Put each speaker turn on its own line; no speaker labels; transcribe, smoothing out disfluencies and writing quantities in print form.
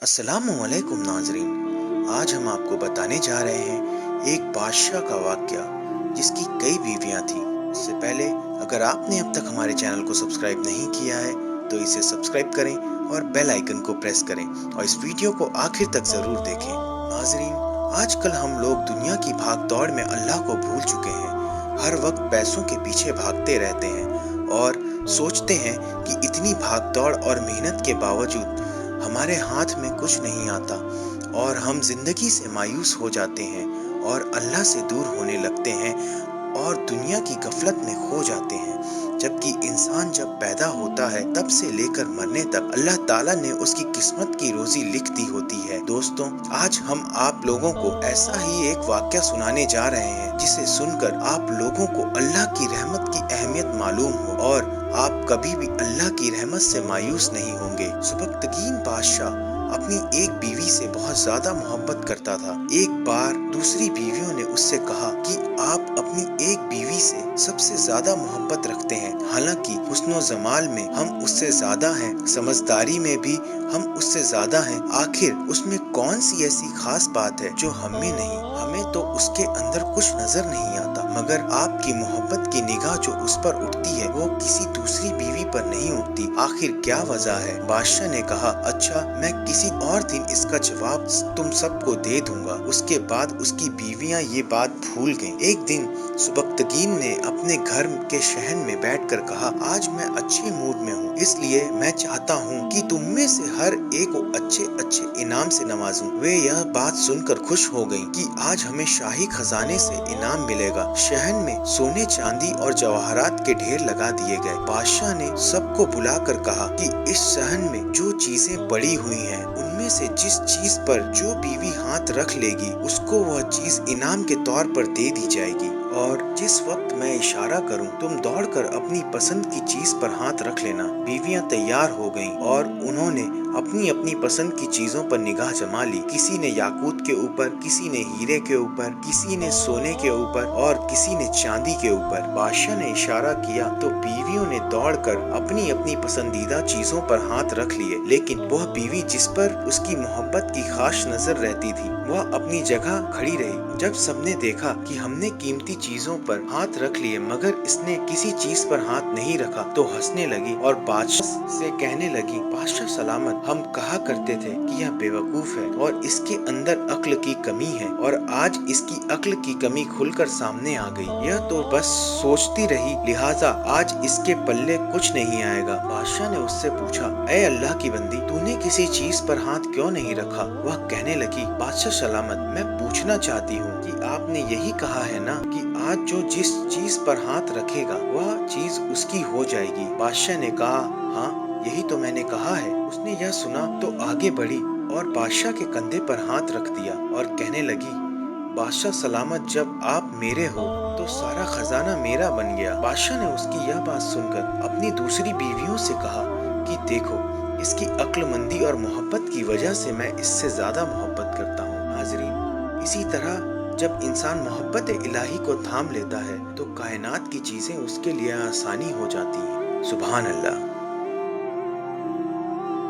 अस्सलामुअलैकुम नाजरीन। आज हम आपको बताने जा रहे हैं एक बादशाह का वाक़या जिसकी कई बीवियां थीं। इससे पहले अगर आपने अब तक हमारे चैनल को सब्सक्राइब नहीं किया है तो इसे सब्सक्राइब करें और बेल आइकन को प्रेस करें और इस वीडियो को आखिर तक ज़रूर देखें। नाजरीन, आजकल हम लोग दुनिया की भाग दौड़ में अल्लाह को भूल चुके हैं। हर वक्त पैसों के पीछे भागते रहते हैं और सोचते हैं कि इतनी भाग दौड़ और मेहनत के बावजूद हमारे हाथ में कुछ नहीं आता और हम जिंदगी से मायूस हो जाते हैं और अल्लाह से दूर होने लगते हैं और दुनिया की गफलत में खो जाते हैं। जबकि इंसान जब पैदा होता है तब से लेकर मरने तक अल्लाह ताला ने उसकी किस्मत की रोजी लिख दी होती है। दोस्तों, आज हम आप लोगों को ऐसा ही एक वाक़या सुनाने जा रहे हैं जिसे सुनकर आप लोगों को अल्लाह की रहमत की अहमियत मालूम हो और आप कभी भी अल्लाह की रहमत से मायूस नहीं होंगे। सुबक्तगीन बादशाह अपनी एक बीवी से बहुत ज्यादा मोहब्बत करता था। एक बार दूसरी बीवियों ने उससे कहा कि आप अपनी एक बीवी से सबसे ज्यादा मोहब्बत रखते हैं, हालांकि हुस्नो जमाल में हम उससे ज्यादा हैं, समझदारी में भी हम उससे ज्यादा हैं। आखिर उसमें कौन सी ऐसी खास बात है जो हमें नहीं? हमें तो उसके अंदर कुछ नजर नहीं आता, मगर आपकी मोहब्बत की निगाह जो उस पर उठती है वो किसी दूसरी बीवी पर नहीं उठती। आखिर क्या वजह है? बादशाह ने कहा, अच्छा, मैं किसी और दिन इसका जवाब तुम सबको दे दूंगा। उसके बाद उसकी बीवियां ये बात भूल गईं। एक दिन सुबक्तगीन ने अपने घर के शहन में बैठकर कहा, आज मैं अच्छे मूड में हूँ, इसलिए मैं चाहता हूँ कि तुम में से हर एक को अच्छे अच्छे इनाम से नवाजूं। वे यह बात सुनकर खुश हो गईं कि आज हमें शाही खजाने से इनाम मिलेगा। शहन में सोने चांदी और जवाहरात के ढेर लगा दिए गए। बादशाह ने सबको बुलाकर कहा कि इस शहन में जो चीजें पड़ी हुई हैं उनमें से जिस चीज पर जो बीवी हाथ रख लेगी उसको वह चीज इनाम के तौर पर दे दी जाएगी, और जिस वक्त मैं इशारा करूं तुम दौड़कर अपनी पसंद की चीज पर हाथ रख लेना। बीवियां तैयार हो गईं और उन्होंने अपनी अपनी पसंद की चीजों पर निगाह जमा ली। किसी ने याकूत के ऊपर, किसी ने हीरे के ऊपर, किसी ने सोने के ऊपर और किसी ने चांदी के ऊपर। बादशाह ने इशारा किया तो बीवियों ने दौड़कर अपनी अपनी पसंदीदा चीजों पर हाथ रख लिए, लेकिन वह बीवी जिस पर उसकी मोहब्बत की खास नजर रहती थी वह अपनी जगह खड़ी रही। जब सबने देखा कि हमने कीमती चीजों पर हाथ रख लिए मगर इसने किसी चीज पर हाथ नहीं रखा तो हंसने लगी और बादशाह से कहने लगी, बादशाह सलामत, हम कहा करते थे कि यह बेवकूफ है और इसके अंदर अक्ल की कमी है, और आज इसकी अक्ल की कमी खुलकर सामने आ गई। यह तो बस सोचती रही, लिहाजा आज इसके पल्ले कुछ नहीं आएगा। बादशाह ने उससे पूछा, ऐ अल्लाह की बंदी, तूने किसी चीज पर हाथ क्यों नहीं रखा? वह कहने लगी, बादशाह सलामत, मैं पूछना चाहती हूँ कि आपने यही कहा है ना कि आज जो जिस चीज पर हाथ रखेगा वह चीज उसकी हो जाएगी। बादशाह ने कहा, हाँ, यही तो मैंने कहा है। उसने यह सुना तो आगे बढ़ी और बादशाह के कंधे पर हाथ रख दिया और कहने लगी, बादशाह सलामत, जब आप मेरे हो तो सारा खजाना मेरा बन गया। बादशाह ने उसकी यह बात सुनकर अपनी दूसरी बीवियों से कहा कि देखो, इसकी अक्लमंदी और मोहब्बत की वजह से मैं इससे ज्यादा मोहब्बत करता हूँ। नाजरीन, इसी तरह जब इंसान मोहब्बत इलाही को थाम लेता है तो कायनात की चीजें उसके लिए आसानी हो जाती हैं। सुभान अल्लाह।